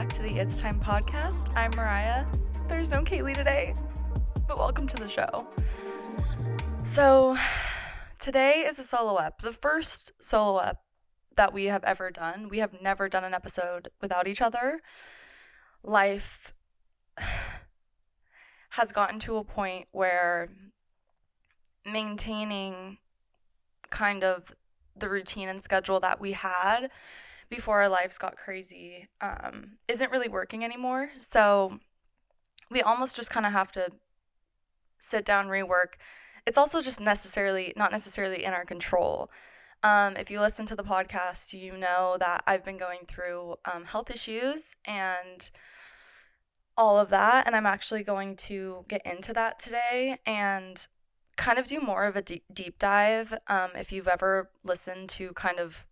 back to the It's Time podcast. I'm Mariah. There's no Kaylee today, but welcome to the show. So, today is a solo ep, the first solo ep that we have ever done. We have never done an episode without each other. Life has gotten to a point where maintaining kind of the routine and schedule that we had before our lives got crazy isn't really working anymore. So we almost just kind of have to sit down, rework. It's also just not necessarily in our control. If you listen to the podcast, you know that I've been going through health issues and all of that, and I'm actually going to get into that today and kind of do more of a deep dive. If you've ever listened to kind of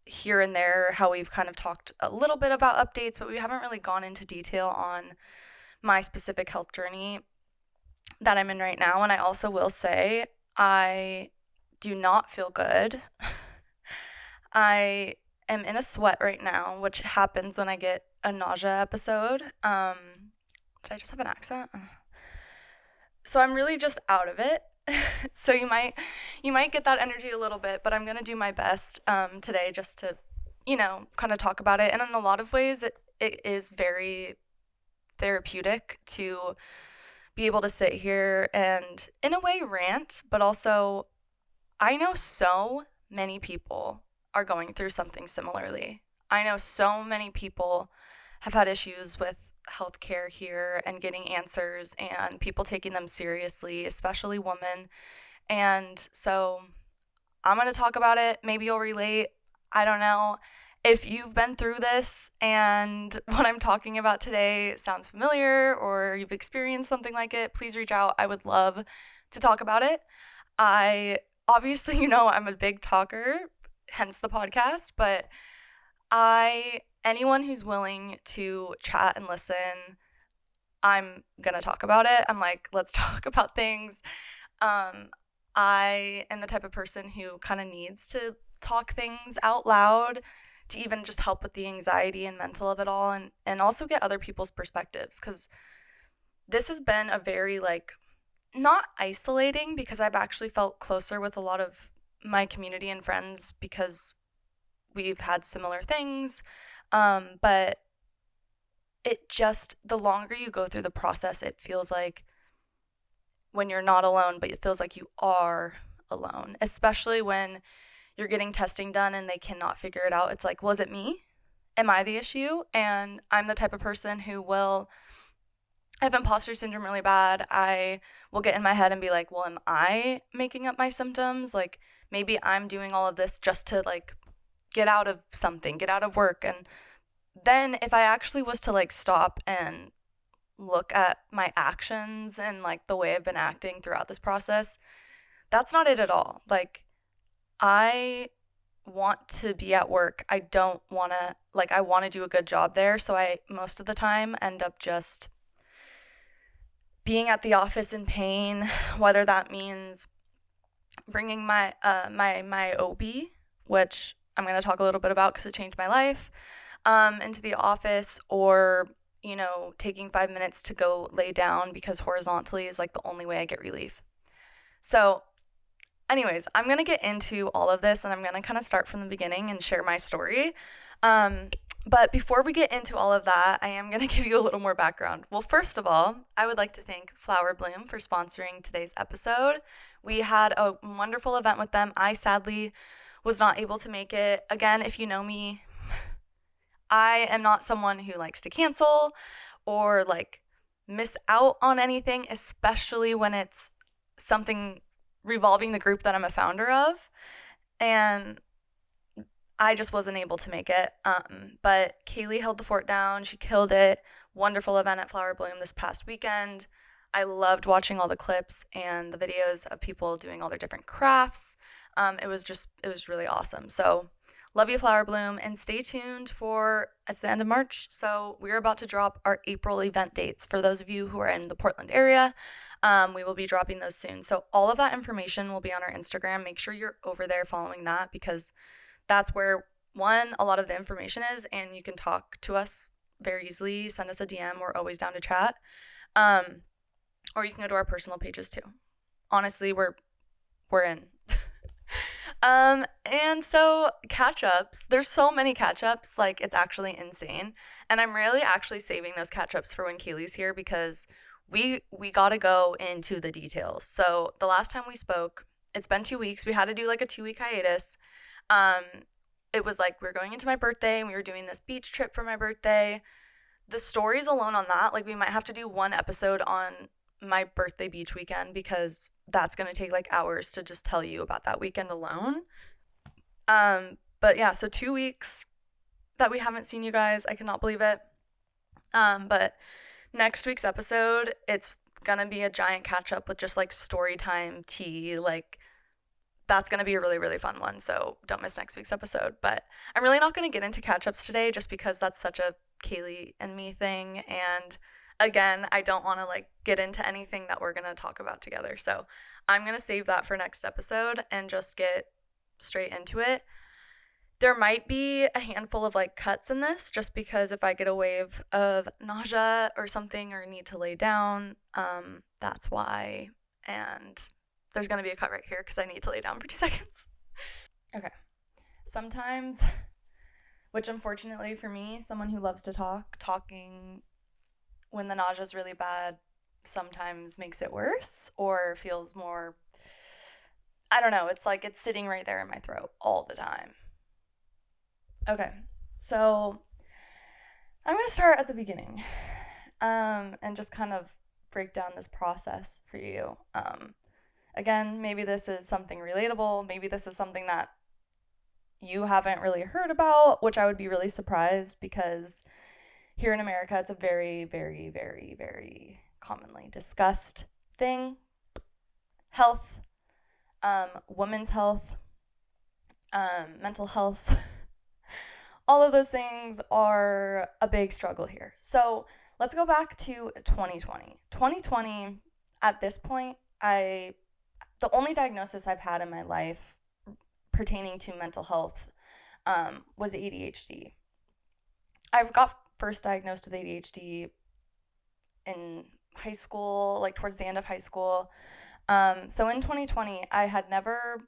here and there how we've kind of talked a little bit about updates, but we haven't really gone into detail on my specific health journey that I'm in right now. And I also will say I do not feel good. I am in a sweat right now, which happens when I get a nausea episode. Did I just have an accent? So I'm really just out of it. So you might get that energy a little bit, but I'm going to do my best today just to, kind of talk about it. And in a lot of ways, it is very therapeutic to be able to sit here and, in a way, rant, but also I know so many people are going through something similarly. I know so many people have had issues with healthcare here and getting answers and people taking them seriously, especially women. And so I'm going to talk about it. Maybe you'll relate. I don't know. If you've been through this and what I'm talking about today sounds familiar or you've experienced something like it, please reach out. I would love to talk about it. I obviously, I'm a big talker, hence the podcast, but anyone who's willing to chat and listen, I'm gonna talk about it. I'm like, let's talk about things. I am the type of person who kind of needs to talk things out loud to even just help with the anxiety and mental of it all, and also get other people's perspectives, because this has been a very, not isolating, because I've actually felt closer with a lot of my community and friends because we've had similar things, but the longer you go through the process, it feels like when you're not alone, but it feels like you are alone, especially when you're getting testing done and they cannot figure it out. It's like, was it me? Am I the issue? And I'm the type of person who I have imposter syndrome really bad. I will get in my head and be like, well, am I making up my symptoms? Like, maybe I'm doing all of this just to, get out of something, get out of work. And then if I actually was to, stop and look at my actions and, the way I've been acting throughout this process, that's not it at all. I want to be at work. I don't want to, I want to do a good job there. So I, most of the time, end up just being at the office in pain, whether that means bringing my OB, which I'm going to talk a little bit about because it changed my life, into the office, or, taking 5 minutes to go lay down because horizontally is the only way I get relief. So anyways, I'm going to get into all of this and I'm going to kind of start from the beginning and share my story. But before we get into all of that, I am going to give you a little more background. Well, first of all, I would like to thank Flower Bloom for sponsoring today's episode. We had a wonderful event with them. I sadly was not able to make it. Again, if you know me, I am not someone who likes to cancel or miss out on anything, especially when it's something revolving the group that I'm a founder of. And I just wasn't able to make it. But Kaylee held the fort down. She killed it. Wonderful event at Flower Bloom this past weekend. I loved watching all the clips and the videos of people doing all their different crafts. It was really awesome. So love you, Flower Bloom, and stay tuned it's the end of March. So we're about to drop our April event dates. For those of you who are in the Portland area, we will be dropping those soon. So all of that information will be on our Instagram. Make sure you're over there following that, because that's where, one, a lot of the information is, and you can talk to us very easily. Send us a DM. We're always down to chat. Or you can go to our personal pages too. Honestly, we're in. And so catch-ups, there's so many catch-ups, like it's actually insane. And I'm really actually saving those catch-ups for when Kaylee's here because we gotta go into the details. So the last time we spoke, it's been 2 weeks. We had to do like a 2-week hiatus. Um, it was like we were going into my birthday and we were doing this beach trip for my birthday. The stories alone on that, like we might have to do one episode on my birthday beach weekend because that's going to take like hours to just tell you about that weekend alone. But yeah, so 2 weeks that we haven't seen you guys. I cannot believe it. But next week's episode, it's going to be a giant catch up with just like story time tea. Like that's going to be a really, really fun one. So don't miss next week's episode. But I'm really not going to get into catch ups today just because that's such a Kaylee and me thing. And again, I don't want to like get into anything that we're going to talk about together. So I'm going to save that for next episode and just get straight into it. There might be a handful of like cuts in this just because if I get a wave of nausea or something or need to lay down, that's why. And there's going to be a cut right here because I need to lay down for 2 seconds. Okay. Sometimes, which unfortunately for me, someone who loves to talking when the nausea is really bad sometimes makes it worse or feels more, I don't know, it's like it's sitting right there in my throat all the time. Okay, so I'm going to start at the beginning and just kind of break down this process for you. Again, maybe this is something relatable. Maybe this is something that you haven't really heard about, which I would be really surprised because here in America, it's a very, very, very, very commonly discussed thing. Health, women's health, mental health. All of those things are a big struggle here. So let's go back to 2020. 2020, at this point, the only diagnosis I've had in my life pertaining to mental health was ADHD. I got first diagnosed with ADHD in high school, like towards the end of high school. So in 2020, I had never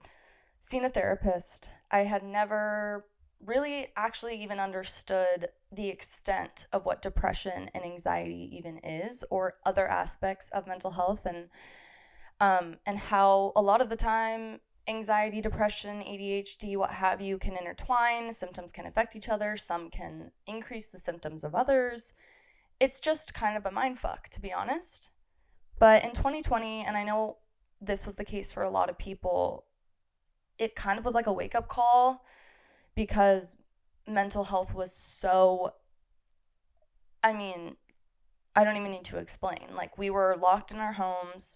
seen a therapist. I had never really actually even understood the extent of what depression and anxiety even is or other aspects of mental health and how a lot of the time anxiety, depression, ADHD, what have you can intertwine. Symptoms can affect each other. Some can increase the symptoms of others. It's just kind of a mindfuck, to be honest. But in 2020, and I know this was the case for a lot of people, it kind of was like a wake-up call because mental health was so, I mean, I don't even need to explain. Like, we were locked in our homes.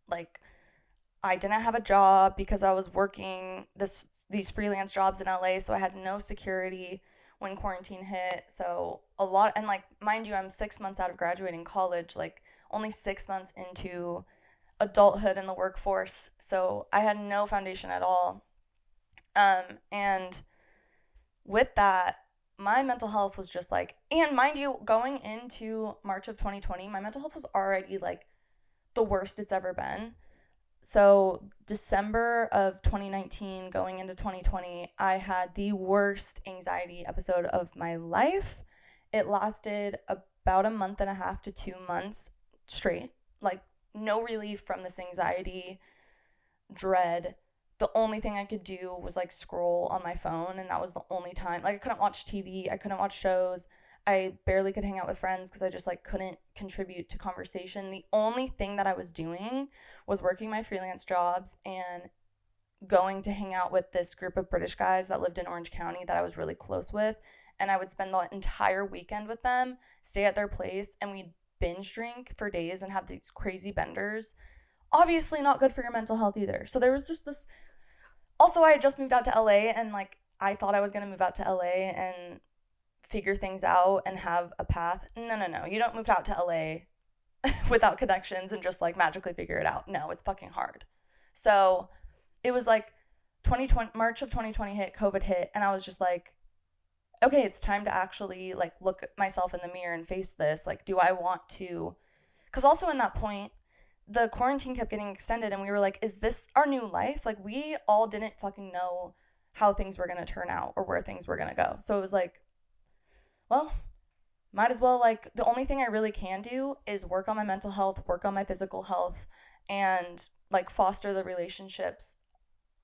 Like, I didn't have a job because I was working these freelance jobs in LA, so I had no security when quarantine hit. So a lot, and like, mind you, I'm 6 months out of graduating college, like only 6 months into adulthood in the workforce. So I had no foundation at all. And with that, my mental health was just like, and mind you, going into March of 2020, my mental health was already like the worst it's ever been. So December of 2019 going into 2020, I had the worst anxiety episode of my life. It lasted about a month and a half to 2 months straight, like no relief from this anxiety, dread. The only thing I could do was like scroll on my phone, and that was the only time. Like I couldn't watch TV, I couldn't watch shows. I barely could hang out with friends because I just like couldn't contribute to conversation. The only thing that I was doing was working my freelance jobs and going to hang out with this group of British guys that lived in Orange County that I was really close with. And I would spend the entire weekend with them, stay at their place, and we'd binge drink for days and have these crazy benders. Obviously not good for your mental health either. So there was just this. Also, I had just moved out to LA, and like I thought I was going to move out to LA and figure things out and have a path. No. You don't move out to LA without connections and just like magically figure it out. No, it's fucking hard. So it was like 2020, March of 2020 hit, COVID hit, and I was just like, okay, it's time to actually like look at myself in the mirror and face this. Like, do I want to? Because also in that point, the quarantine kept getting extended, and we were like, is this our new life? Like, we all didn't fucking know how things were going to turn out or where things were going to go. So it was like, well, might as well, like, the only thing I really can do is work on my mental health, work on my physical health, and like foster the relationships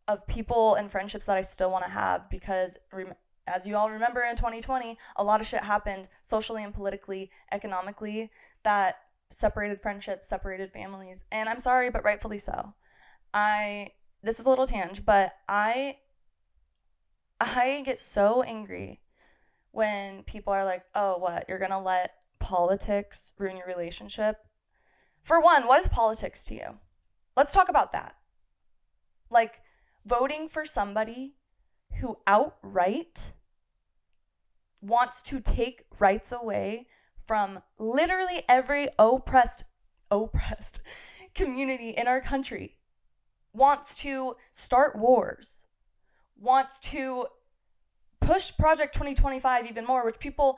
of people and friendships that I still want to have, because as you all remember, in 2020 a lot of shit happened socially and politically, economically, that separated friendships, separated families, and I'm sorry, but rightfully so. I This is a little tangent, but I get so angry when people are like, "Oh, what? You're going to let politics ruin your relationship?" For one, what is politics to you? Let's talk about that. Like, voting for somebody who outright wants to take rights away from literally every oppressed community in our country, wants to start wars, wants to push Project 2025 even more, which people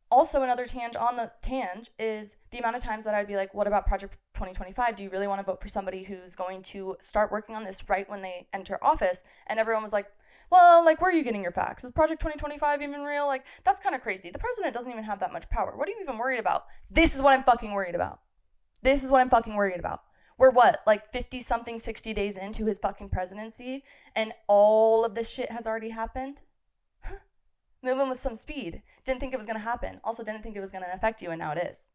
also, another tangent is the amount of times that I'd be like, what about Project 2025? Do you really want to vote for somebody who's going to start working on this right when they enter office? And everyone was like, well, like, where are you getting your facts? Is Project 2025 even real? Like, that's kind of crazy. The president doesn't even have that much power. What are you even worried about? This is what I'm fucking worried about. This is what I'm fucking worried about. We're what, like 50 something, 60 days into his fucking presidency, and all of this shit has already happened? Moving with some speed. Didn't think it was going to happen. Also didn't think it was going to affect you, and now it is.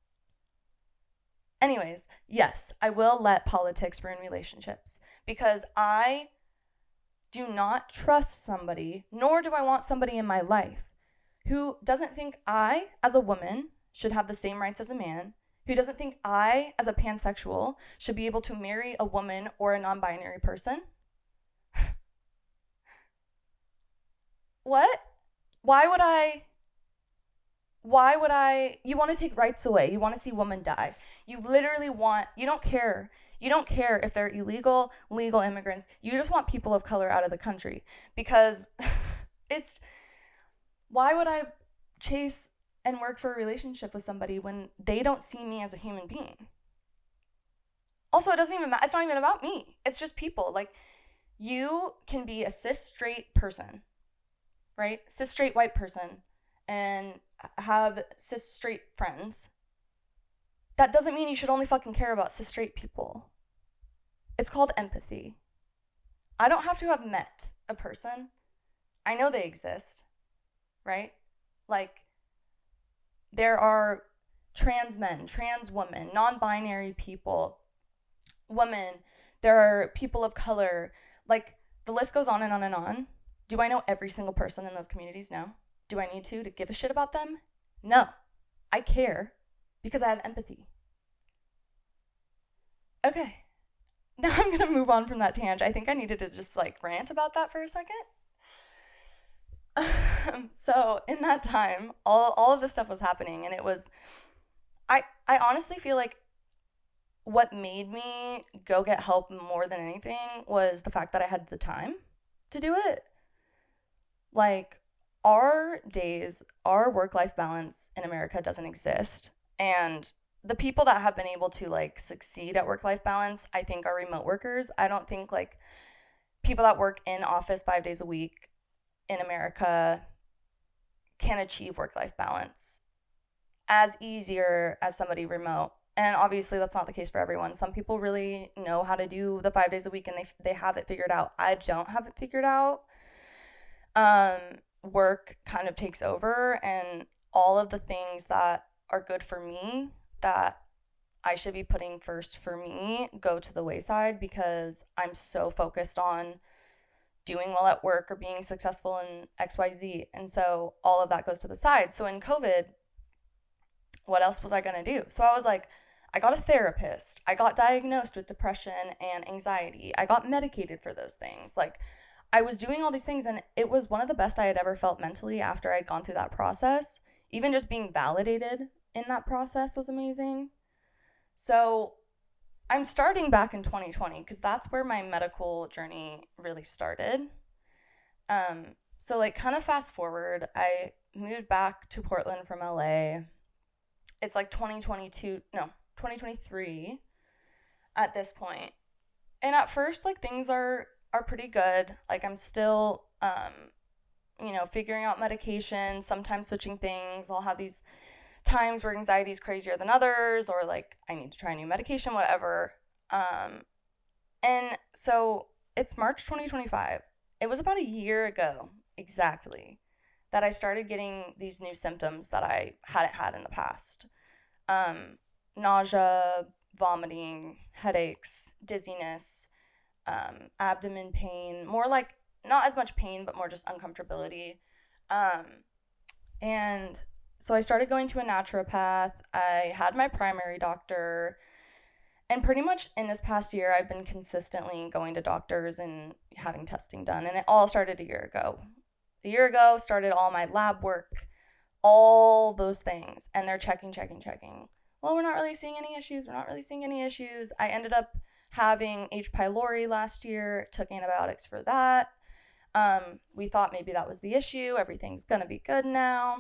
Anyways, yes, I will let politics ruin relationships, because I do not trust somebody, nor do I want somebody in my life who doesn't think I, as a woman, should have the same rights as a man, who doesn't think I, as a pansexual, should be able to marry a woman or a non-binary person. What? Why would I, you want to take rights away. You want to see women die. You literally you don't care if they're illegal, legal immigrants. You just want people of color out of the country, because why would I chase and work for a relationship with somebody when they don't see me as a human being? Also, it's not even about me. It's just people. Like, you can be a cis straight person, right? Cis straight white person, and have cis straight friends. That doesn't mean you should only fucking care about cis straight people. It's called empathy. I don't have to have met a person. I know they exist, right? Like, there are trans men, trans women, non-binary people, women, there are people of color. Like, the list goes on and on and on. Do I know every single person in those communities? No. Do I need to give a shit about them? No. I care because I have empathy. Okay. Now I'm going to move on from that tangent. I think I needed to just like rant about that for a second. So in that time, all of this stuff was happening, and it was, I honestly feel like what made me go get help more than anything was the fact that I had the time to do it. Like, our work-life balance in America doesn't exist. And the people that have been able to like succeed at work-life balance, I think, are remote workers. I don't think like people that work in office 5 days a week in America can achieve work-life balance as easier as somebody remote. And obviously that's not the case for everyone. Some people really know how to do the 5 days a week, and they have it figured out. I don't have it figured out. Work kind of takes over, and all of the things that are good for me, that I should be putting first for me, go to the wayside because I'm so focused on doing well at work or being successful in XYZ. And so all of that goes to the side. So in COVID, what else was I going to do? So I was like, I got a therapist. I got diagnosed with depression and anxiety. I got medicated for those things. Like, I was doing all these things, and it was one of the best I had ever felt mentally after I'd gone through that process. Even just being validated in that process was amazing. So I'm starting back in 2020 because that's where my medical journey really started. So like, kind of fast forward, I moved back to Portland from LA. It's like 2023 at this point. And at first, like, things are pretty good. Like, I'm still, figuring out medication, sometimes switching things. I'll have these times where anxiety is crazier than others, or like I need to try a new medication, whatever. And so it's March 2025. It was about a year ago exactly that I started getting these new symptoms that I hadn't had in the past. Nausea, vomiting, headaches, dizziness, abdomen pain, more like not as much pain, but more just uncomfortability. And so I started going to a naturopath. I had my primary doctor. And pretty much in this past year, I've been consistently going to doctors and having testing done. And it all started a year ago. A year ago started all my lab work, all those things. And they're checking. Well, we're not really seeing any issues. I ended up having H. pylori last year, took antibiotics for that. We thought maybe that was the issue. Everything's going to be good now.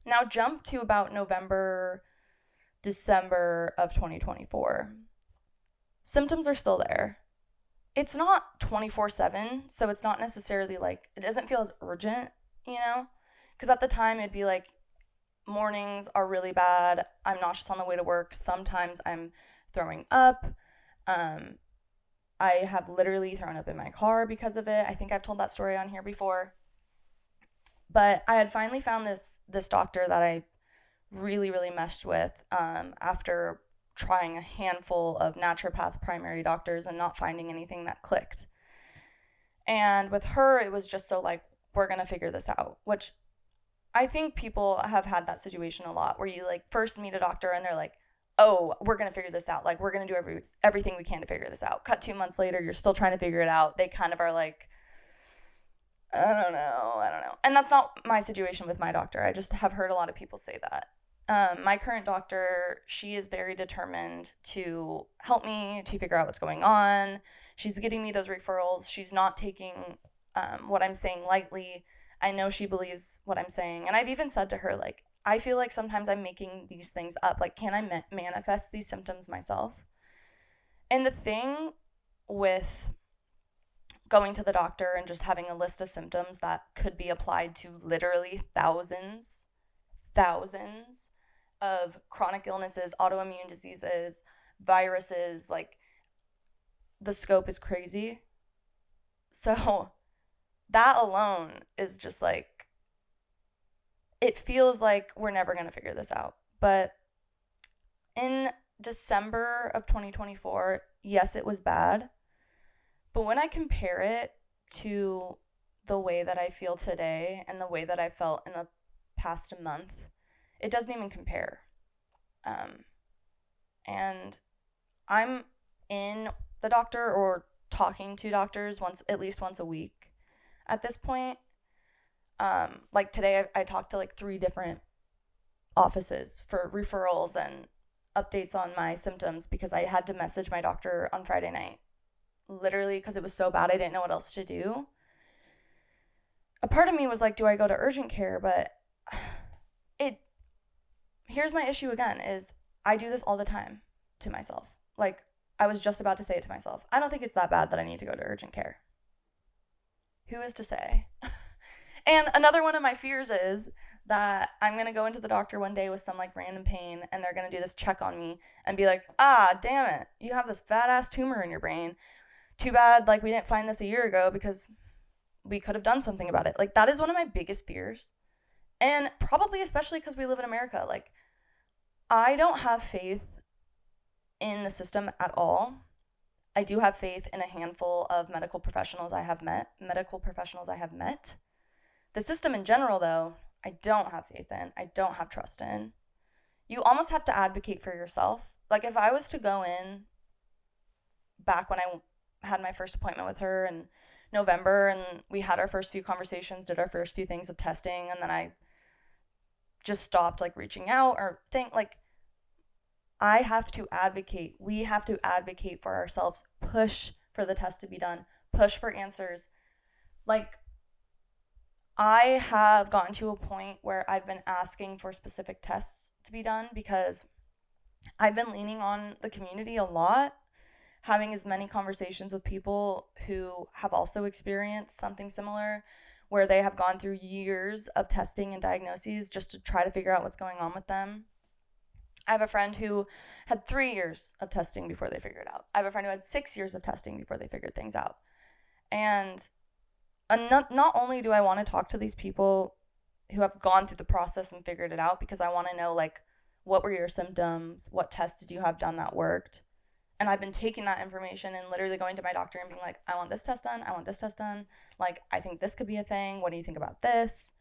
Now jump to about December of 2024. Symptoms are still there. It's not 24/7, so it's not necessarily like, it doesn't feel as urgent, because at the time it'd be like mornings are really bad. I'm nauseous on the way to work. Sometimes I'm throwing up. I have literally thrown up in my car because of it. I think I've told that story on here before. But I had finally found this doctor that I really, really meshed with after trying a handful of naturopath primary doctors and not finding anything that clicked. And with her, it was just so like, we're going to figure this out, which I think people have had that situation a lot where you like first meet a doctor and they're like, oh, we're going to figure this out. Like, we're going to do everything we can to figure this out. Cut 2 months later, you're still trying to figure it out. They kind of are like, I don't know. And that's not my situation with my doctor. I just have heard a lot of people say that. My current doctor, she is very determined to help me to figure out what's going on. She's getting me those referrals. She's not taking what I'm saying lightly. I know she believes what I'm saying. And I've even said to her, like, I feel like sometimes I'm making these things up. Like, can I manifest these symptoms myself? And the thing with going to the doctor and just having a list of symptoms that could be applied to literally thousands of chronic illnesses, autoimmune diseases, viruses, like, the scope is crazy. So that alone is just like, it feels like we're never going to figure this out. But in December of 2024, yes, it was bad. But when I compare it to the way that I feel today and the way that I felt in the past month, it doesn't even compare. And I'm in the doctor or talking to doctors at least once a week at this point. Like today I talked to like 3 different offices for referrals and updates on my symptoms because I had to message my doctor on Friday night, literally because it was so bad I didn't know what else to do. A part of me was like, do I go to urgent care? But here's my issue again, is I do this all the time to myself. Like, I was just about to say it to myself. I don't think it's that bad that I need to go to urgent care. Who is to say? And another one of my fears is that I'm going to go into the doctor one day with some like random pain and they're going to do this check on me and be like, damn it, you have this fat ass tumor in your brain. Too bad, like, we didn't find this a year ago because we could have done something about it. Like, that is one of my biggest fears. And probably especially because we live in America. Like, I don't have faith in the system at all. I do have faith in a handful of medical professionals I have met. The system in general, though, I don't have faith in. I don't have trust in. You almost have to advocate for yourself. Like, if I was to go in back when I had my first appointment with her in November and we had our first few conversations, did our first few things of testing, and then I just stopped like reaching out or like, I have to advocate. We have to advocate for ourselves, push for the test to be done, push for answers. Like, I have gotten to a point where I've been asking for specific tests to be done because I've been leaning on the community a lot, having as many conversations with people who have also experienced something similar, where they have gone through years of testing and diagnoses just to try to figure out what's going on with them. I have a friend who had 3 years of testing before they figured it out. I have a friend who had 6 years of testing before they figured things out. And not only do I want to talk to these people who have gone through the process and figured it out, because I want to know, like, what were your symptoms? What tests did you have done that worked? And I've been taking that information and literally going to my doctor and being like, I want this test done. I want this test done. Like, I think this could be a thing. What do you think about this?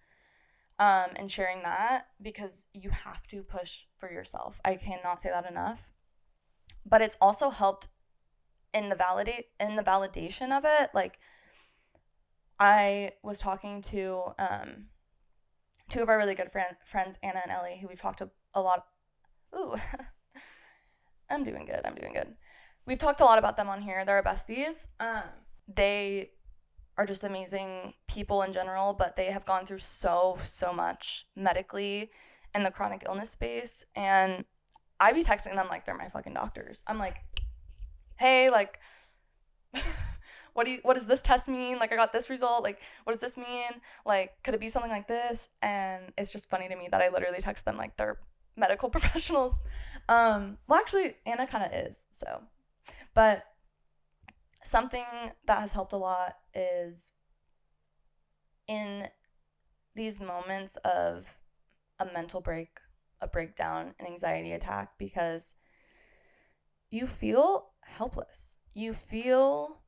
And sharing that, because you have to push for yourself. I cannot say that enough. But it's also helped in the validation of it. Like, I was talking to two of our really good friends, Anna and Ellie, who we've talked a lot. Ooh, I'm doing good. We've talked a lot about them on here. They're our besties. They are just amazing people in general, but they have gone through so much medically in the chronic illness space. And I be texting them like they're my fucking doctors. I'm like, hey, like, what does this test mean? Like, I got this result. Like, what does this mean? Like, could it be something like this? And it's just funny to me that I literally text them like they're medical professionals. Well, actually, Anna kind of is, so. But something that has helped a lot is in these moments of a mental break, a breakdown, an anxiety attack, because you feel helpless. You feel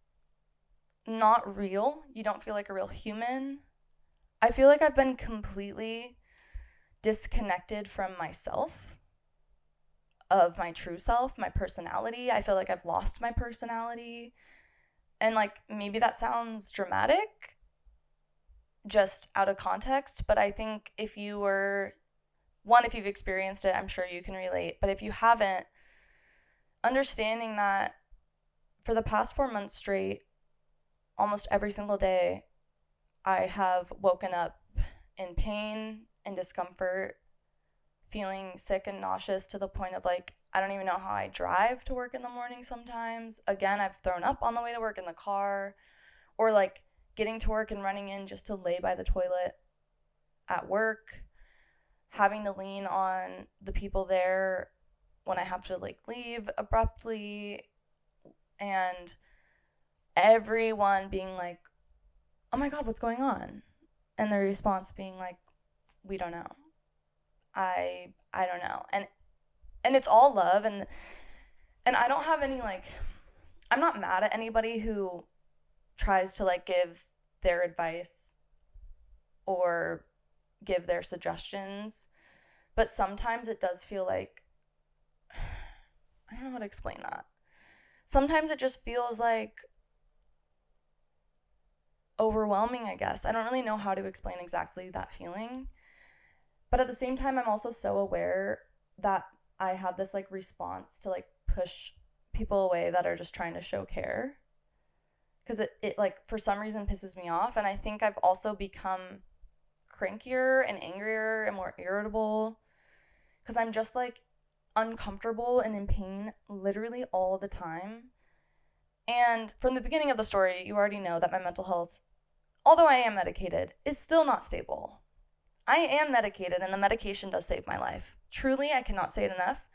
not real. You don't feel like a real human. I feel like I've been completely disconnected from myself, of my true self, my personality. I feel like I've lost my personality. And, like, maybe that sounds dramatic just out of context, but I think if you've experienced it, I'm sure you can relate. But if you haven't, understanding that for the past 4 months straight, almost every single day, I have woken up in pain and discomfort, feeling sick and nauseous to the point of, like, I don't even know how I drive to work in the morning sometimes. Again, I've thrown up on the way to work in the car, or, like, getting to work and running in just to lay by the toilet at work, having to lean on the people there when I have to, like, leave abruptly, and everyone being like, oh my God, what's going on? And the response being like, we don't know. I don't know. And it's all love, and I don't have any, like, I'm not mad at anybody who tries to, like, give their advice or give their suggestions, but sometimes it does feel like, I don't know how to explain that. Sometimes it just feels like overwhelming, I guess. I don't really know how to explain exactly that feeling. But at the same time, I'm also so aware that I have this, like, response to, like, push people away that are just trying to show care. Because it, like, for some reason pisses me off. And I think I've also become crankier and angrier and more irritable because I'm just, like, uncomfortable and in pain literally all the time. And from the beginning of the story, you already know that my mental health, although I am medicated, is still not stable. I am medicated, and the medication does save my life. Truly, I cannot say it enough.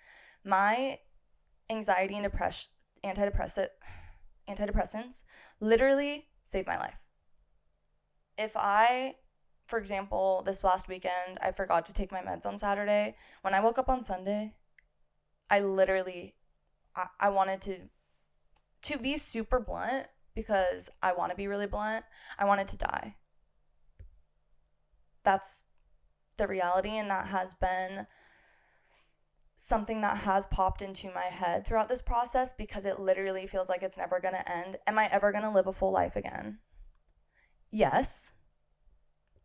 My anxiety and antidepressants literally saved my life. If I, for example, this last weekend, I forgot to take my meds on Saturday. When I woke up on Sunday, I literally, I wanted to be super blunt, because I want to be really blunt, I wanted to die. That's the reality, and that has been something that has popped into my head throughout this process, because it literally feels like it's never going to end. Am I ever going to live a full life again? Yes.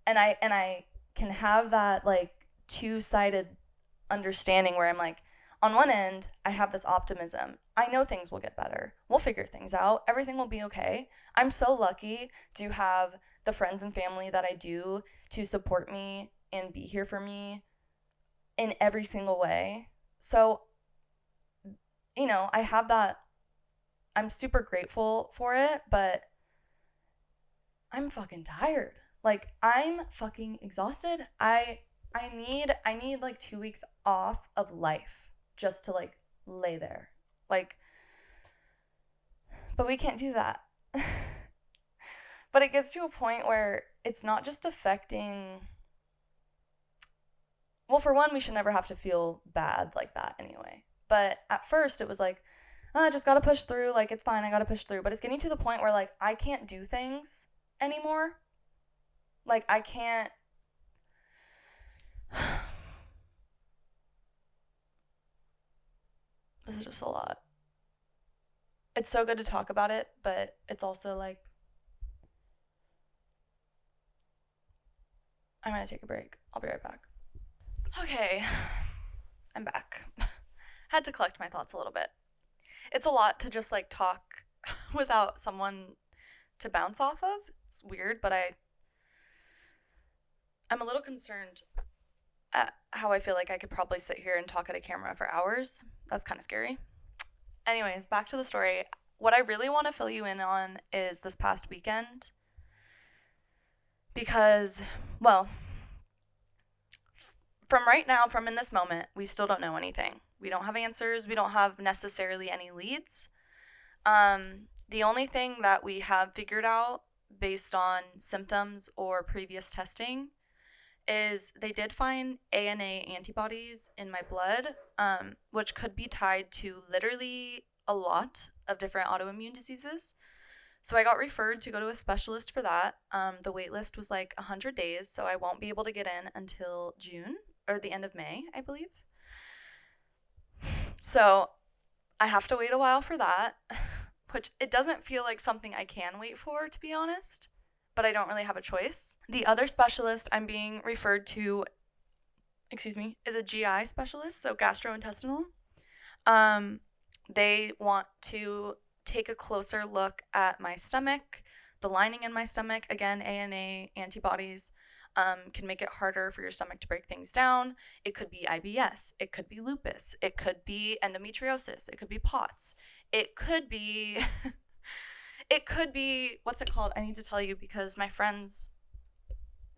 And I can have that, like, two-sided understanding where I'm like, on one end, I have this optimism. I know things will get better. We'll figure things out. Everything will be okay. I'm so lucky to have the friends and family that I do to support me and be here for me in every single way. So, I have that. I'm super grateful for it, but I'm fucking tired. Like, I'm fucking exhausted. I need like 2 weeks off of life just to like lay there. Like, but we can't do that. But it gets to a point where it's not just affecting. Well, for one, we should never have to feel bad like that anyway. But at first, it was like, oh, I just gotta push through. Like, it's fine, I gotta push through. But it's getting to the point where, like, I can't do things anymore. Like, I can't. This is just a lot. It's so good to talk about it, but it's also like, I'm gonna take a break. I'll be right back. Okay, I'm back. Had to collect my thoughts a little bit. It's a lot to just like talk without someone to bounce off of. It's weird, but I'm a little concerned at how I feel like I could probably sit here and talk at a camera for hours. That's kind of scary. Anyways, back to the story. What I really want to fill you in on is this past weekend. Because, well, from right now, from in this moment, we still don't know anything. We don't have answers. We don't have necessarily any leads. The only thing that we have figured out based on symptoms or previous testing is they did find ANA antibodies in my blood, which could be tied to literally a lot of different autoimmune diseases. So I got referred to go to a specialist for that. The wait list was like 100 days, so I won't be able to get in until June or the end of May, I believe. So I have to wait a while for that, which it doesn't feel like something I can wait for, to be honest, but I don't really have a choice. The other specialist I'm being referred to, is a GI specialist, so gastrointestinal. They want to take a closer look at my stomach, the lining in my stomach. Again, ANA antibodies can make it harder for your stomach to break things down. It could be IBS. It could be lupus. It could be endometriosis. It could be POTS. It could be, what's it called? I need to tell you because my friends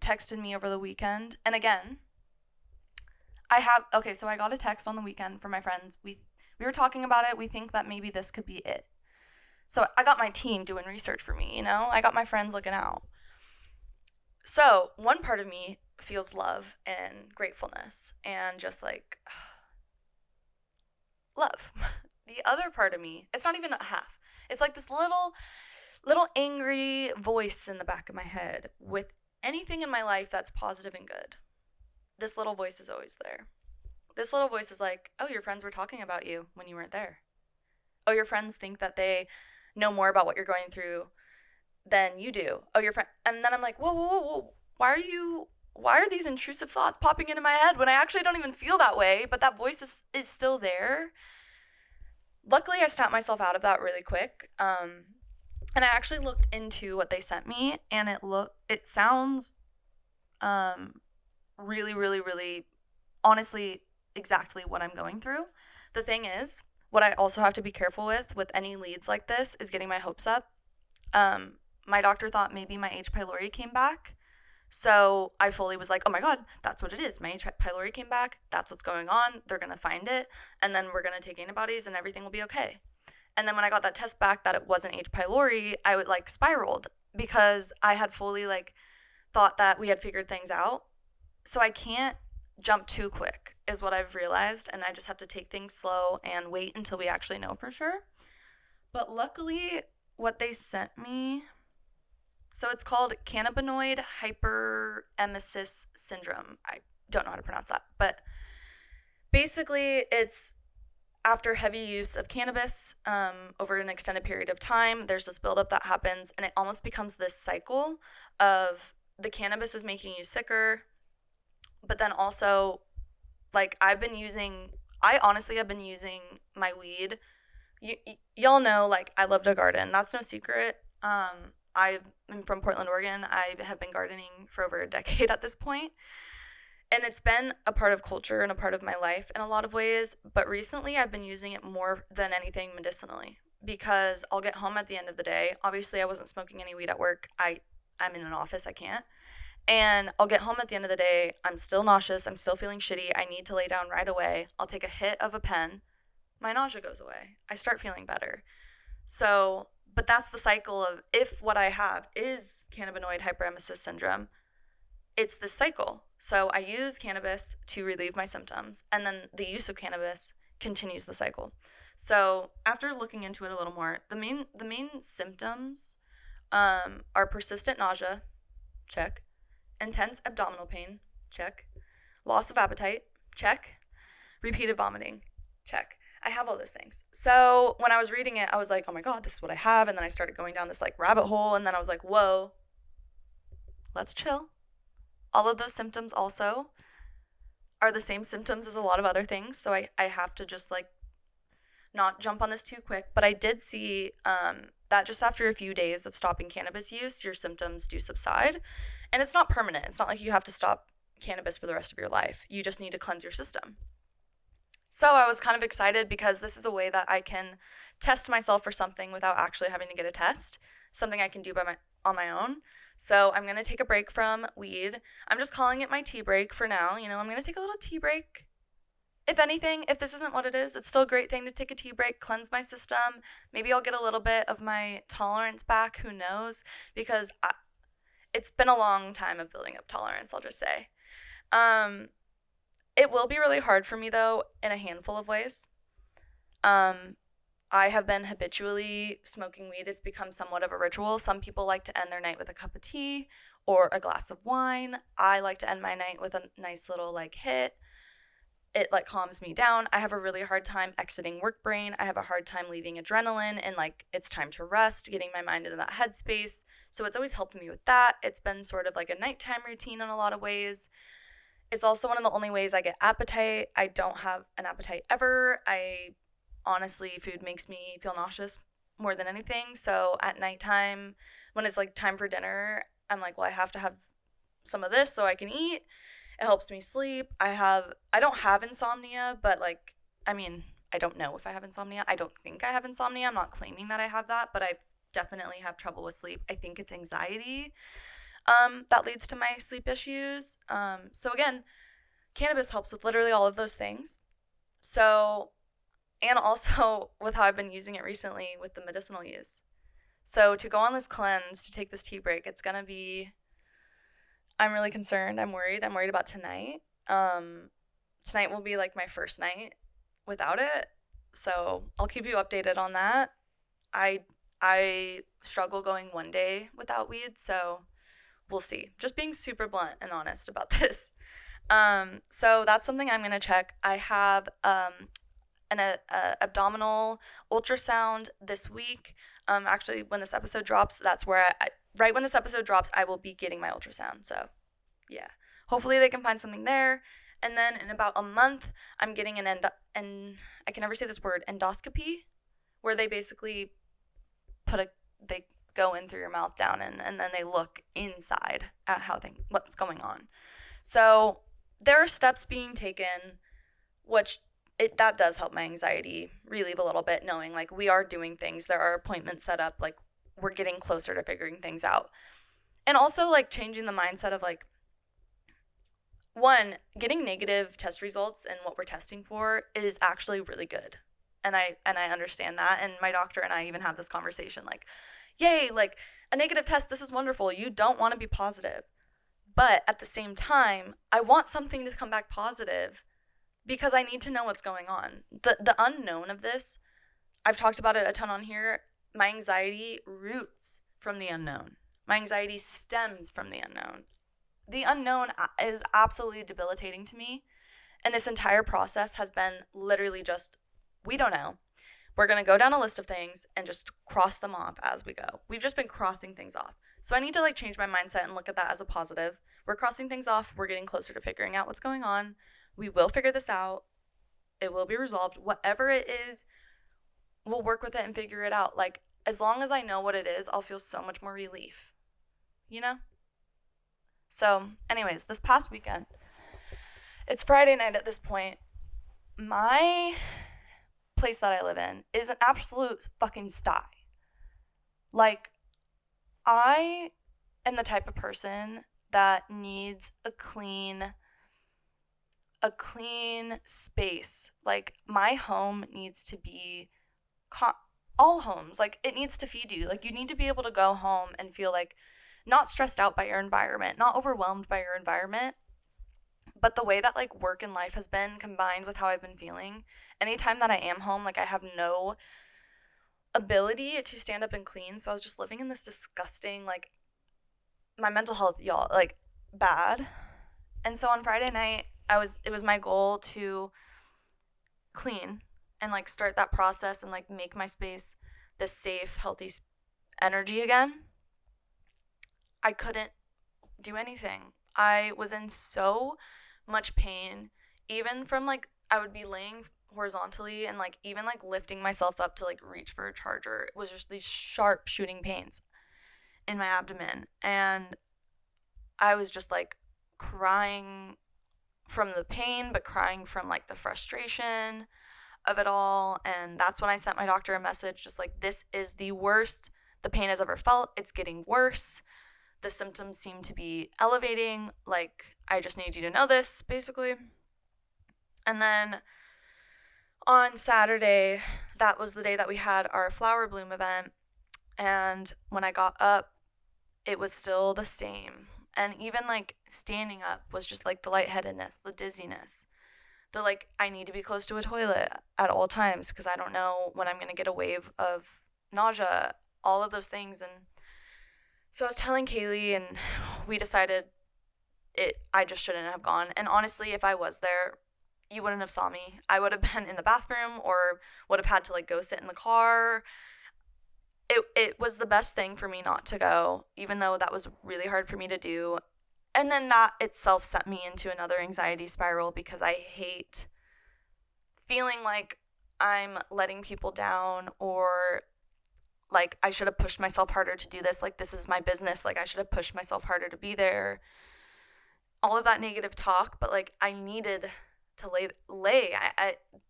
texted me over the weekend. And again, so I got a text on the weekend from my friends. We were talking about it. We think that maybe this could be it. So I got my team doing research for me, I got my friends looking out. So one part of me feels love and gratefulness and just like love. The other part of me, it's not even a half. It's like this little angry voice in the back of my head with anything in my life that's positive and good. This little voice is always there. This little voice is like, oh, your friends were talking about you when you weren't there. Oh, your friends think that they know more about what you're going through than you do. Oh, your friend. And then I'm like, whoa. Why are these intrusive thoughts popping into my head when I actually don't even feel that way, but that voice is still there? Luckily, I snapped myself out of that really quick. And I actually looked into what they sent me, and it sounds really, really, really, honestly, exactly what I'm going through. The thing is, what I also have to be careful with any leads like this is getting my hopes up. My doctor thought maybe my H. pylori came back. So I fully was like, oh my God, that's what it is. My H. pylori came back. That's what's going on. They're going to find it. And then we're going to take antibodies and everything will be okay. And then when I got that test back that it wasn't H. pylori, I would like spiraled because I had fully like thought that we had figured things out. So I can't jump too quick is what I've realized. And I just have to take things slow and wait until we actually know for sure. But luckily what they sent me, so it's called cannabinoid hyperemesis syndrome. I don't know how to pronounce that, but basically it's after heavy use of cannabis over an extended period of time, there's this buildup that happens, and it almost becomes this cycle of the cannabis is making you sicker, but then also, like, I've been using my weed y'all know, like, I love to garden. That's no secret. I'm from Portland, Oregon. I have been gardening for over a decade at this point, and it's been a part of culture and a part of my life in a lot of ways. But recently, I've been using it more than anything medicinally because I'll get home at the end of the day. Obviously, I wasn't smoking any weed at work. I'm in an office. I can't. And I'll get home at the end of the day. I'm still nauseous. I'm still feeling shitty. I need to lay down right away. I'll take a hit of a pen. My nausea goes away. I start feeling better. So, but that's the cycle of if what I have is cannabinoid hyperemesis syndrome, it's this cycle. So I use cannabis to relieve my symptoms, and then the use of cannabis continues the cycle. So after looking into it a little more, the main symptoms are persistent nausea, check, intense abdominal pain, check, loss of appetite, check, repeated vomiting, check. I have all those things. So when I was reading it, I was like, oh my God, this is what I have. And then I started going down this like rabbit hole. And then I was like, whoa, let's chill. All of those symptoms also are the same symptoms as a lot of other things. So I have to just like not jump on this too quick. But I did see that just after a few days of stopping cannabis use, your symptoms do subside. And it's not permanent. It's not like you have to stop cannabis for the rest of your life. You just need to cleanse your system. So I was kind of excited because this is a way that I can test myself for something without actually having to get a test, something I can do on my own. So I'm going to take a break from weed. I'm just calling it my tea break for now. You know, I'm going to take a little tea break. If anything, if this isn't what it is, it's still a great thing to take a tea break, cleanse my system. Maybe I'll get a little bit of my tolerance back. Who knows? Because it's been a long time of building up tolerance, I'll just say. It will be really hard for me, though, in a handful of ways. I have been habitually smoking weed. It's become somewhat of a ritual. Some people like to end their night with a cup of tea or a glass of wine. I like to end my night with a nice little, like, hit. It, like, calms me down. I have a really hard time exiting work brain. I have a hard time leaving adrenaline and, like, it's time to rest, getting my mind into that headspace. So it's always helped me with that. It's been sort of like a nighttime routine in a lot of ways. It's also one of the only ways I get appetite. I don't have an appetite ever. Honestly, food makes me feel nauseous more than anything. So at nighttime, when it's like time for dinner, I'm like, well, I have to have some of this so I can eat. It helps me sleep. I don't have insomnia, but like, I mean, I don't know if I have insomnia. I don't think I have insomnia. I'm not claiming that I have that, but I definitely have trouble with sleep. I think it's anxiety that leads to my sleep issues. So again, cannabis helps with literally all of those things. So, and also with how I've been using it recently with the medicinal use. So to go on this cleanse, to take this tea break, it's gonna be, I'm really concerned. I'm worried about tonight. Tonight will be like my first night without it. So I'll keep you updated on that. I struggle going one day without weed, so we'll see. Just being super blunt and honest about this. So that's something I'm gonna check. I have an abdominal ultrasound this week. Actually, when this episode drops, that's where right when this episode drops, I will be getting my ultrasound. So, yeah. Hopefully they can find something there. And then in about a month, I'm getting and I can never say this word, endoscopy, where they basically they go in through your mouth down and then they look inside at what's going on. So there are steps being taken, which that does help my anxiety relieve a little bit, knowing like we are doing things. There are appointments set up, like we're getting closer to figuring things out. And also like changing the mindset of like, one, getting negative test results and what we're testing for is actually really good. And I understand that. And my doctor and I even have this conversation like, yay, like a negative test, this is wonderful. You don't want to be positive. But at the same time, I want something to come back positive because I need to know what's going on. The unknown of this, I've talked about it a ton on here. My anxiety roots from the unknown. My anxiety stems from the unknown. The unknown is absolutely debilitating to me. And this entire process has been literally just, we don't know. We're going to go down a list of things and just cross them off as we go. We've just been crossing things off. So I need to like change my mindset and look at that as a positive. We're crossing things off. We're getting closer to figuring out what's going on. We will figure this out. It will be resolved. Whatever it is, we'll work with it and figure it out. Like, as long as I know what it is, I'll feel so much more relief, you know? So, anyways, this past weekend, it's Friday night at this point. My place that I live in is an absolute fucking sty. Like, I am the type of person that needs a clean space. Like, my home needs to be all homes, like, it needs to feed you. Like, you need to be able to go home and feel like not stressed out by your environment, not overwhelmed by your environment. But the way that like work and life has been combined with how I've been feeling, anytime that I am home, like, I have no ability to stand up and clean. So I was just living in this disgusting, like, my mental health, y'all, like, bad. And so on Friday night, it was my goal to clean and like start that process and like make my space this safe, healthy energy again. I couldn't do anything. I was in so much pain, even from like, I would be laying horizontally and like even like lifting myself up to like reach for a charger. It was just these sharp shooting pains in my abdomen. And I was just like crying from the pain, but crying from like the frustration of it all. And that's when I sent my doctor a message, just like, this is the worst the pain has ever felt. It's getting worse. The symptoms seem to be elevating. Like, I just need you to know this, basically. And then on Saturday, that was the day that we had our flower bloom event. And when I got up, it was still the same. And even like standing up was just like the lightheadedness, the dizziness, the like, I need to be close to a toilet at all times because I don't know when I'm going to get a wave of nausea, all of those things. And so I was telling Kaylee, and we decided I just shouldn't have gone. And honestly, if I was there, you wouldn't have saw me. I would have been in the bathroom or would have had to like go sit in the car. It was the best thing for me not to go, even though that was really hard for me to do. And then that itself sent me into another anxiety spiral because I hate feeling like I'm letting people down, or like I should have pushed myself harder to do this. Like, this is my business. Like, I should have pushed myself harder to be there. All of that negative talk, but like, I needed to lay.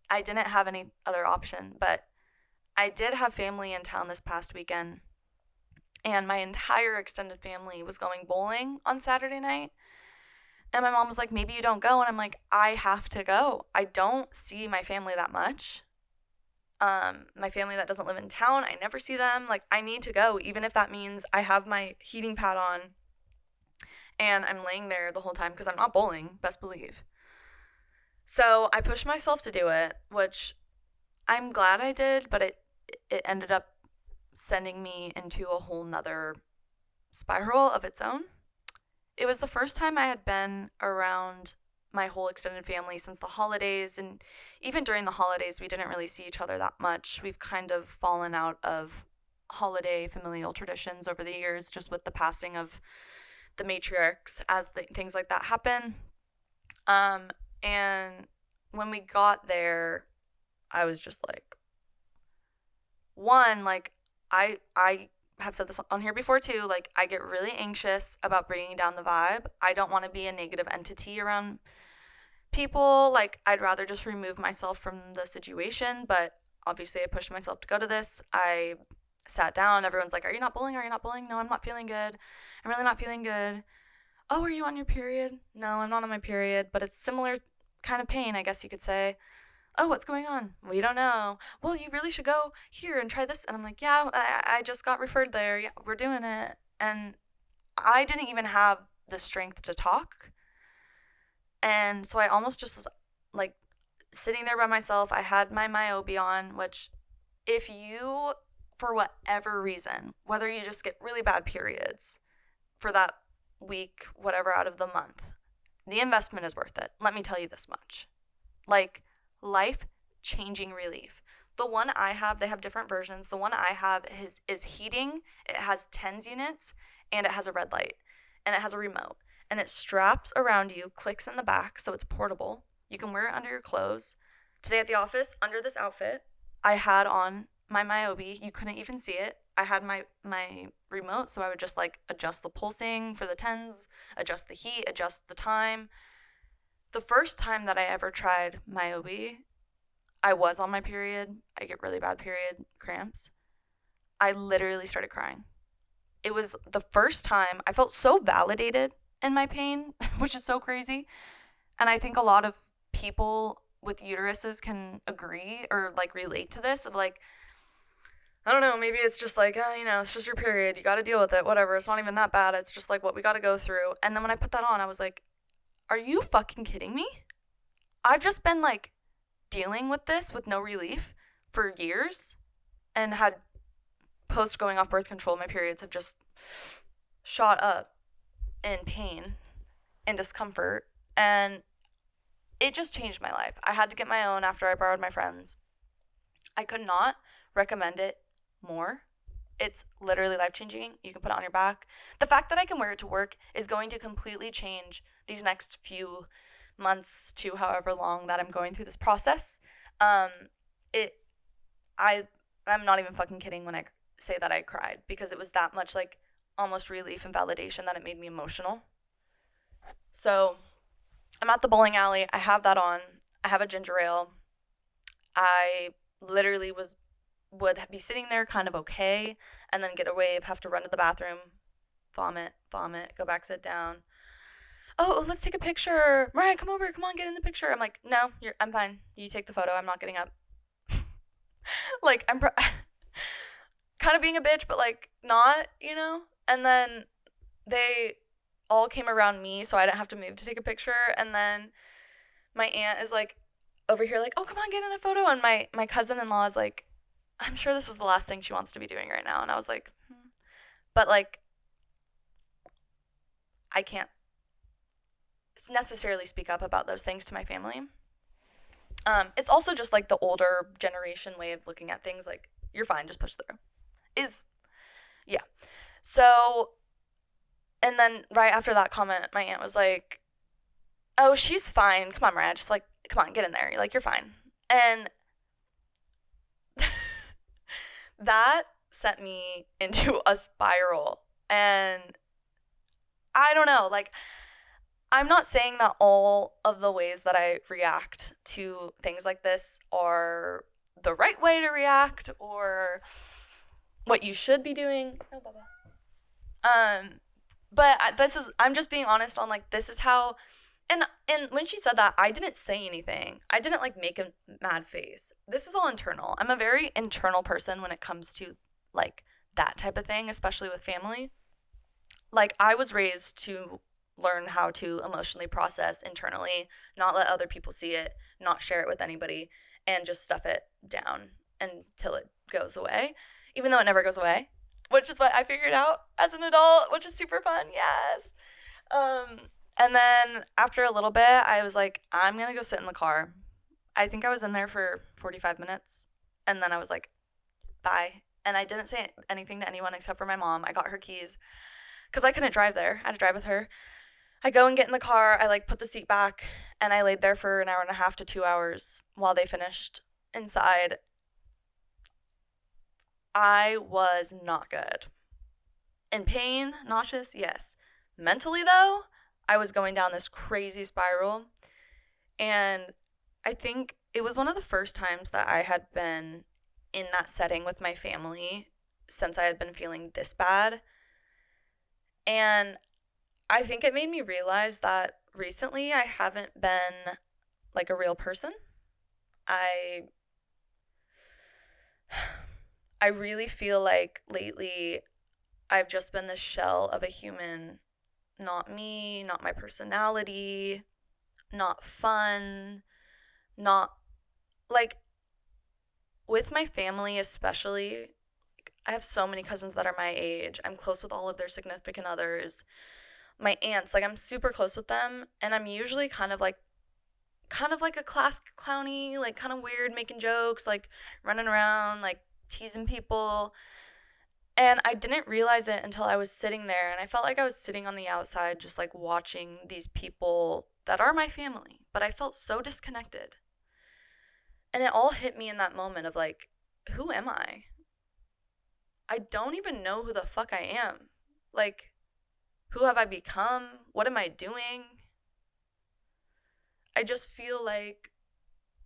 I didn't have any other option, but I did have family in town this past weekend, and my entire extended family was going bowling on Saturday night. And my mom was like, maybe you don't go. And I'm like, I have to go. I don't see my family that much. My family that doesn't live in town, I never see them. Like, I need to go, even if that means I have my heating pad on and I'm laying there the whole time because I'm not bowling, best believe. So I pushed myself to do it, which I'm glad I did, but it ended up sending me into a whole nother spiral of its own. It was the first time I had been around my whole extended family since the holidays, and even during the holidays, we didn't really see each other that much. We've kind of fallen out of holiday familial traditions over the years, just with the passing of the matriarchs as things like that happen. And when we got there, I was just like, one, like, I have said this on here before too, like, I get really anxious about bringing down the vibe. I don't want to be a negative entity around people. Like, I'd rather just remove myself from the situation, but obviously I pushed myself to go to this. I sat down. Everyone's like, are you not bowling? Are you not bowling? No, I'm not feeling good. I'm really not feeling good. Oh, are you on your period? No, I'm not on my period, but it's similar kind of pain, I guess you could say. Oh, what's going on? We don't know. Well, you really should go here and try this. And I'm like, yeah, I just got referred there. Yeah, we're doing it. And I didn't even have the strength to talk. And so I almost just was like sitting there by myself. I had my myopia on, which, if you, for whatever reason, whether you just get really bad periods for that week, whatever, out of the month, the investment is worth it. Let me tell you this much. Like, life-changing relief. The one I have, they have different versions. The one I have is heating. It has TENS units, and it has a red light, and it has a remote. And it straps around you, clicks in the back, so it's portable. You can wear it under your clothes. Today at the office, under this outfit, I had on my myobie, you couldn't even see it. I had my remote, so I would just like adjust the pulsing for the tens, adjust the heat, adjust the time. The first time that I ever tried myobie, I was on my period. I get really bad period cramps. I literally started crying. It was the first time I felt so validated in my pain, which is so crazy. And I think a lot of people with uteruses can agree or like relate to this of like, I don't know, maybe it's just like, it's just your period. You got to deal with it. Whatever. It's not even that bad. It's just like what we got to go through. And then when I put that on, I was like, are you fucking kidding me? I've just been like dealing with this with no relief for years and had post going off birth control, my periods have just shot up in pain and discomfort. And it just changed my life. I had to get my own after I borrowed my friend's. I could not recommend it more. It's literally life-changing. You can put it on your back. The fact that I can wear it to work is going to completely change these next few months to however long that I'm going through this process. I'm not even fucking kidding when I say that I cried, because it was that much like almost relief and validation that it made me emotional. So I'm at the bowling alley. I have that on. I have a ginger ale. I literally would be sitting there kind of okay, and then get a wave, have to run to the bathroom, vomit, go back, sit down. Oh, let's take a picture. Mariah, come over. Come on, get in the picture. I'm like, no, I'm fine. You take the photo. I'm not getting up. Like, I'm kind of being a bitch, but like not, And then they all came around me, so I didn't have to move to take a picture. And then my aunt is like over here like, oh, come on, get in a photo. And my cousin-in-law is like, I'm sure this is the last thing she wants to be doing right now. And I was like, But like, I can't necessarily speak up about those things to my family. It's also just like the older generation way of looking at things, like, you're fine, just push through. Yeah. So, and then right after that comment, my aunt was like, oh, she's fine. Come on, Mariah, just like, come on, get in there. Like, you're fine. And that sent me into a spiral. And I don't know, like, I'm not saying that all of the ways that I react to things like this are the right way to react or what you should be doing. Oh, Baba. But I'm just being honest on like, this is how, and when she said that, I didn't say anything. I didn't like make a mad face. This is all internal. I'm a very internal person when it comes to like that type of thing, especially with family. Like, I was raised to learn how to emotionally process internally, not let other people see it, not share it with anybody, and just stuff it down until it goes away, even though it never goes away, which is what I figured out as an adult, which is super fun. Yes. And then after a little bit, I was like, I'm going to go sit in the car. I think I was in there for 45 minutes, and then I was like, bye. And I didn't say anything to anyone except for my mom. I got her keys because I couldn't drive there. I had to drive with her. I go and get in the car. I like put the seat back, and I laid there for an hour and a half to 2 hours while they finished inside. I was not good. In pain, nauseous, yes. Mentally, though, I was going down this crazy spiral. And I think it was one of the first times that I had been in that setting with my family since I had been feeling this bad. And I think it made me realize that recently I haven't been like a real person. I really feel like lately I've just been this shell of a human, not me, not my personality, not fun, not like with my family especially. I have so many cousins that are my age. I'm close with all of their significant others. My aunts, like, I'm super close with them, and I'm usually kind of like a class clowny, like kind of weird, making jokes, like running around, like teasing people. And I didn't realize it until I was sitting there, and I felt like I was sitting on the outside just like watching these people that are my family, but I felt so disconnected. And it all hit me in that moment of like, who am I? I don't even know who the fuck I am. Like, who have I become? What am I doing? I just feel like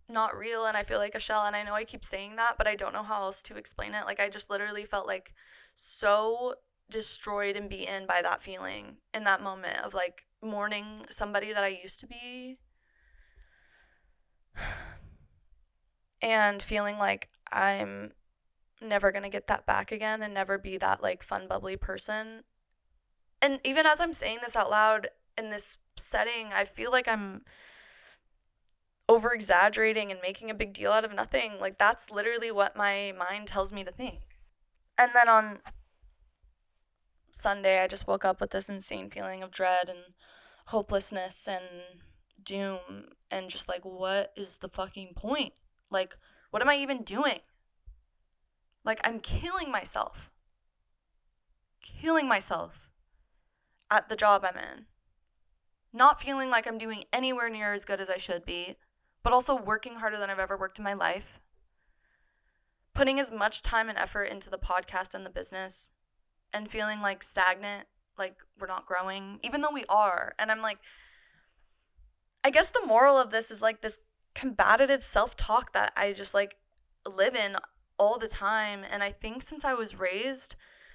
not real, and I feel like a shell, and I know I keep saying that, but I don't know how else to explain it. Like, I just literally felt like so destroyed and beaten by that feeling in that moment of like mourning somebody that I used to be and feeling like I'm never going to get that back again and never be that like fun, bubbly person. And even as I'm saying this out loud in this setting, I feel like I'm over exaggerating and making a big deal out of nothing. Like, that's literally what my mind tells me to think. And then on Sunday, I just woke up with this insane feeling of dread and hopelessness and doom, and just like, what is the fucking point? Like, what am I even doing? Like, I'm killing myself at the job I'm in, not feeling like I'm doing anywhere near as good as I should be, but also working harder than I've ever worked in my life, putting as much time and effort into the podcast and the business, and feeling like stagnant, like we're not growing, even though we are. And I'm like, I guess the moral of this is like this combative self-talk that I just like live in all the time. And I think since I was raised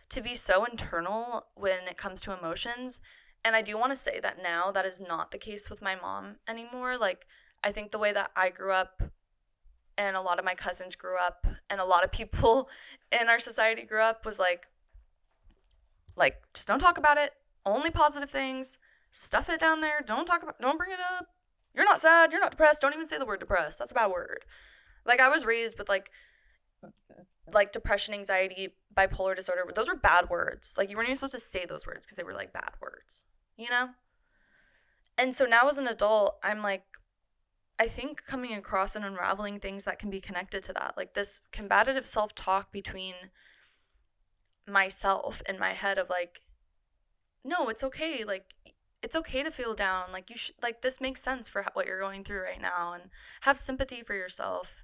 to be so internal when it comes to emotions, and I do want to say that now that is not the case with my mom anymore. Like, I think the way that I grew up and a lot of my cousins grew up and a lot of people in our society grew up was like just don't talk about it. Only positive things. Stuff it down there. Don't bring it up. You're not sad, you're not depressed. Don't even say the word depressed. That's a bad word. Like, I was raised with like depression, anxiety, bipolar disorder. Those were bad words. Like, you weren't even supposed to say those words because they were like bad words, you know? And so now as an adult, I'm like, I think coming across and unraveling things that can be connected to that, like this combative self-talk between myself in my head of like, no, it's okay. Like, it's okay to feel down. Like, you should, like, this makes sense for what you're going through right now, and have sympathy for yourself.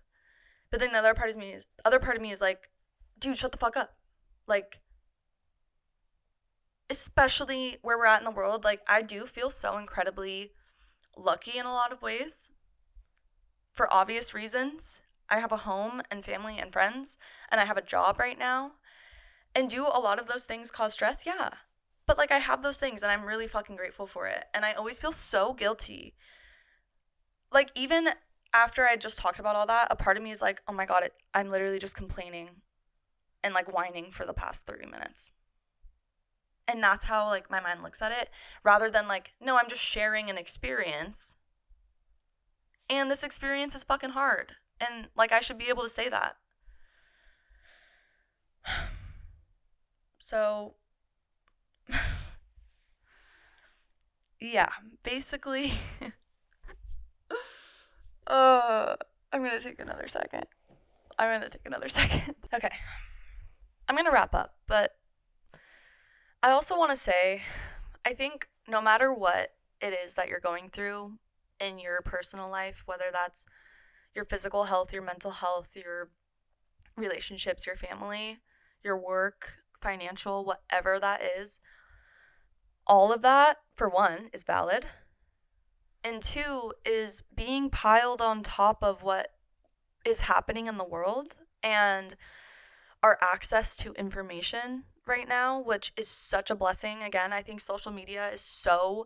But then the other part of me is like, dude, shut the fuck up. Like, especially where we're at in the world, like, I do feel so incredibly lucky in a lot of ways for obvious reasons. I have a home and family and friends, and I have a job right now. And do a lot of those things cause stress? Yeah. But like, I have those things and I'm really fucking grateful for it. And I always feel so guilty. Like, even after I just talked about all that, a part of me is like, oh my God, I'm literally just complaining and like whining for the past 30 minutes. And that's how like my mind looks at it, rather than like, no, I'm just sharing an experience. And this experience is fucking hard. And like, I should be able to say that. So, yeah, basically, I'm gonna take another second. Okay, I'm gonna wrap up, but I also want to say, I think no matter what it is that you're going through in your personal life, whether that's your physical health, your mental health, your relationships, your family, your work, financial, whatever that is, all of that, for one, is valid. And two, is being piled on top of what is happening in the world and our access to information right now, which is such a blessing. Again, I think social media is so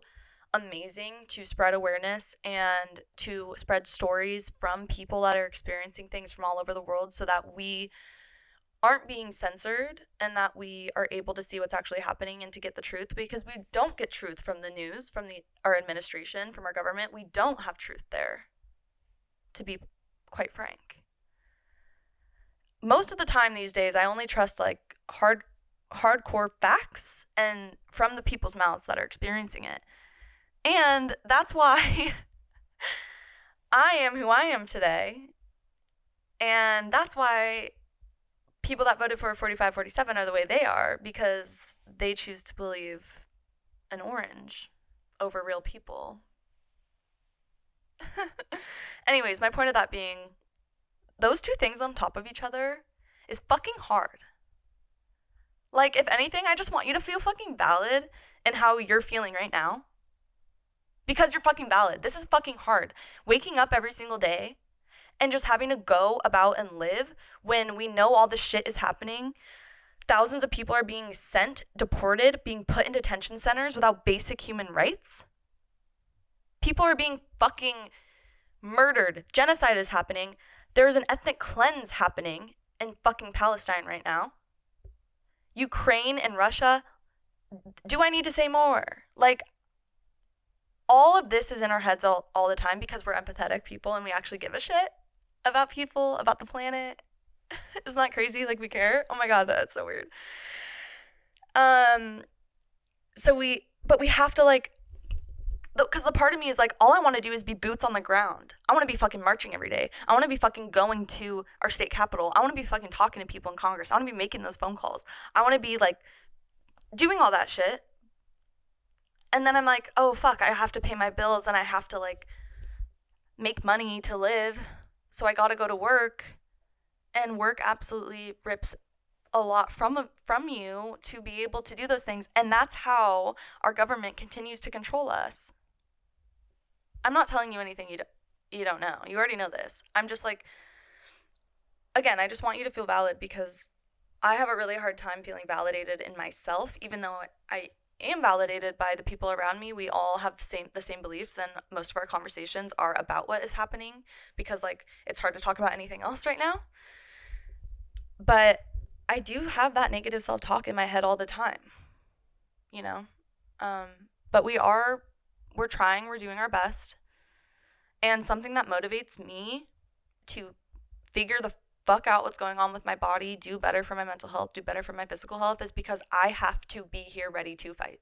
amazing to spread awareness and to spread stories from people that are experiencing things from all over the world, so that we aren't being censored and that we are able to see what's actually happening and to get the truth, because we don't get truth from the news, from our administration, from our government. We don't have truth there, to be quite frank. Most of the time these days, I only trust like hardcore facts and from the people's mouths that are experiencing it. And that's why I am who I am today. And that's why people that voted for 45-47 are the way they are, because they choose to believe an orange over real people. Anyways, my point of that being, those two things on top of each other is fucking hard. Like, if anything, I just want you to feel fucking valid in how you're feeling right now. Because you're fucking valid. This is fucking hard. Waking up every single day and just having to go about and live when we know all this shit is happening. Thousands of people are being sent, deported, being put in detention centers without basic human rights. People are being fucking murdered. Genocide is happening. There's an ethnic cleanse happening in fucking Palestine right now. Ukraine and Russia. Do I need to say more? Like, all of this is in our heads all the time because we're empathetic people and we actually give a shit about people, about the planet. Isn't that crazy? Like, we care? Oh my God, that's so weird. But we have to, like, because the part of me is like, all I want to do is be boots on the ground. I want to be fucking marching every day. I want to be fucking going to our state capitol. I want to be fucking talking to people in Congress. I want to be making those phone calls. I want to be, like, doing all that shit. And then I'm like, oh, fuck, I have to pay my bills and I have to, like, make money to live. So I got to go to work. And work absolutely rips a lot from you to be able to do those things. And that's how our government continues to control us. I'm not telling you anything you don't know. You already know this. I'm just like, again, I just want you to feel valid because I have a really hard time feeling validated in myself, even though I am validated by the people around me. We all have the same beliefs, and most of our conversations are about what is happening because, like, it's hard to talk about anything else right now. But I do have that negative self-talk in my head all the time, you know? But we're trying, we're doing our best. And something that motivates me to figure the fuck out what's going on with my body, do better for my mental health, do better for my physical health, is because I have to be here ready to fight.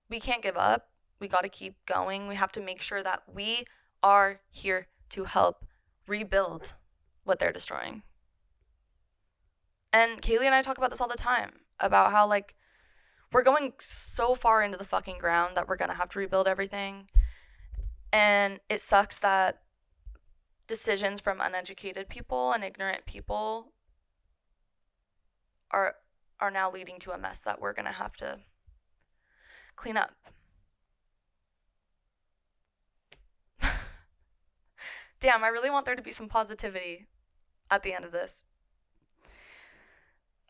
We can't give up. We got to keep going. We have to make sure that we are here to help rebuild what they're destroying. And Kaylee and I talk about this all the time, about how, like, we're going so far into the fucking ground that we're going to have to rebuild everything. And it sucks that decisions from uneducated people and ignorant people are now leading to a mess that we're going to have to clean up. Damn, I really want there to be some positivity at the end of this.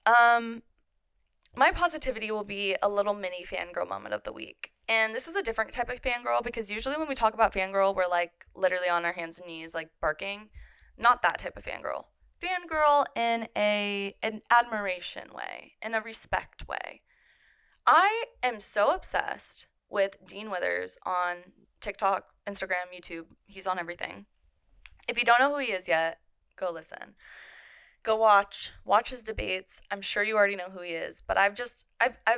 My positivity will be a little mini fangirl moment of the week. And this is a different type of fangirl because usually when we talk about fangirl, we're, like, literally on our hands and knees, like, barking. Not that type of fangirl. Fangirl in an admiration way, in a respect way. I am so obsessed with Dean Withers on TikTok, Instagram, YouTube. He's on everything. If you don't know who he is yet, go listen. Go watch his debates. I'm sure you already know who he is, but I've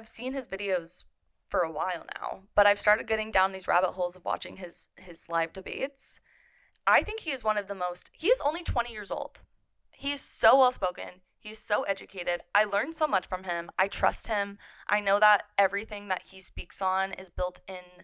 seen his videos for a while now, but I've started getting down these rabbit holes of watching his live debates. I think he is he's only 20 years old. He's so well-spoken. He's so educated. I learned so much from him. I trust him. I know that everything that he speaks on is built in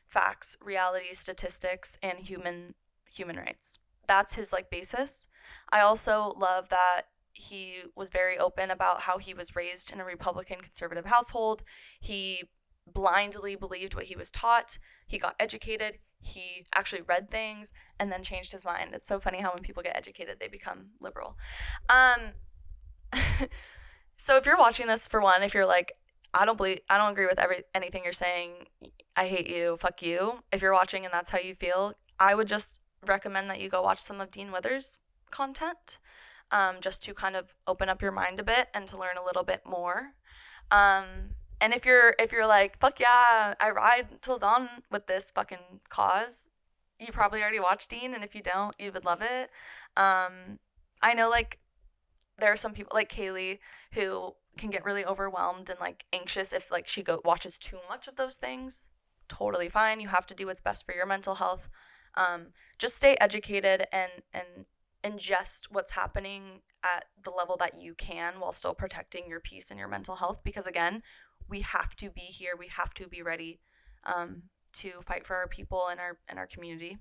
facts, reality, statistics, and human rights. That's his, like, basis. I also love that he was very open about how he was raised in a Republican conservative household. He blindly believed what he was taught. He got educated. He actually read things and then changed his mind. It's so funny how when people get educated, they become liberal. So if you're watching this, for one, if you're like, I don't agree with anything you're saying, I hate you, fuck you. If you're watching and that's how you feel, I would just recommend that you go watch some of Dean Withers' content, just to kind of open up your mind a bit and to learn a little bit more. And if you're like, fuck yeah, I ride till dawn with this fucking cause, you probably already watched Dean, and if you don't, you would love it. I know, like, there are some people like Kaylee who can get really overwhelmed and, like, anxious if, like, she watches too much of those things. Totally fine. You have to do what's best for your mental health. Just stay educated and ingest what's happening at the level that you can while still protecting your peace and your mental health, because, again, we have to be here. We have to be ready to fight for our people and our community.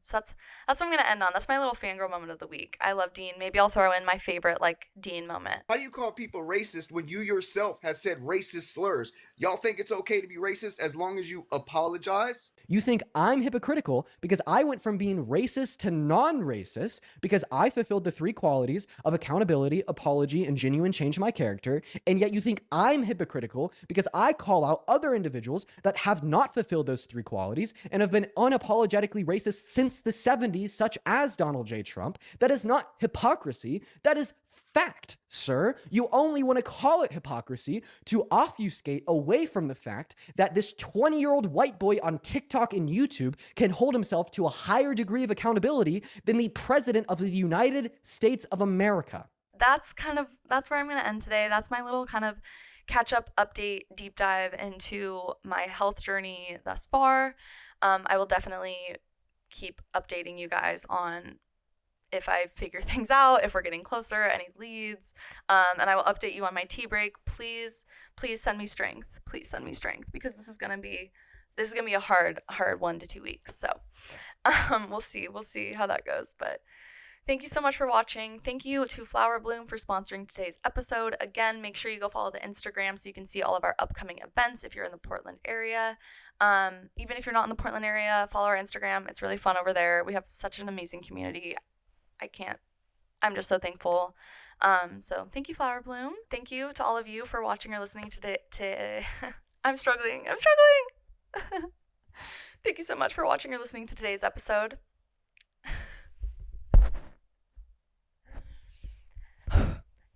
So that's what I'm gonna end on. That's my little fangirl moment of the week. I love Dean. Maybe I'll throw in my favorite like Dean moment. How do you call people racist when you yourself has said racist slurs? Y'all think it's okay to be racist as long as you apologize? You think I'm hypocritical because I went from being racist to non-racist because I fulfilled the three qualities of accountability, apology, and genuine change in my character, and yet you think I'm hypocritical because I call out other individuals that have not fulfilled those three qualities and have been unapologetically racist since the 70s, such as Donald J. Trump. That is not hypocrisy. That is fact, sir. You only want to call it hypocrisy to obfuscate away from the fact that this 20-year-old white boy on TikTok and YouTube can hold himself to a higher degree of accountability than the president of the United States of America. That's where I'm going to end today. That's my little kind of catch up, update, deep dive into my health journey thus far. I will definitely keep updating you guys on if I figure things out, if we're getting closer, any leads, and I will update you on my tea break. Please send me strength. Please send me strength, because this is gonna be a hard 1 to 2 weeks. So we'll see how that goes. But thank you so much for watching. Thank you to Flower Bloom for sponsoring today's episode. Again, make sure you go follow the Instagram so you can see all of our upcoming events if you're in the Portland area. Even if you're not in the Portland area, follow our Instagram. It's really fun over there. We have such an amazing community. I'm just so thankful. So thank you, Flower Bloom. Thank you to all of you for watching or listening today. I'm struggling. Thank you so much for watching or listening to today's episode.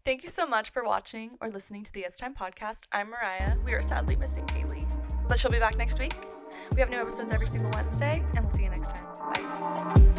Thank you so much for watching or listening to the It's Time podcast. I'm Mariah. We are sadly missing Kaylee, but she'll be back next week. We have new episodes every single Wednesday, and we'll see you next time. Bye.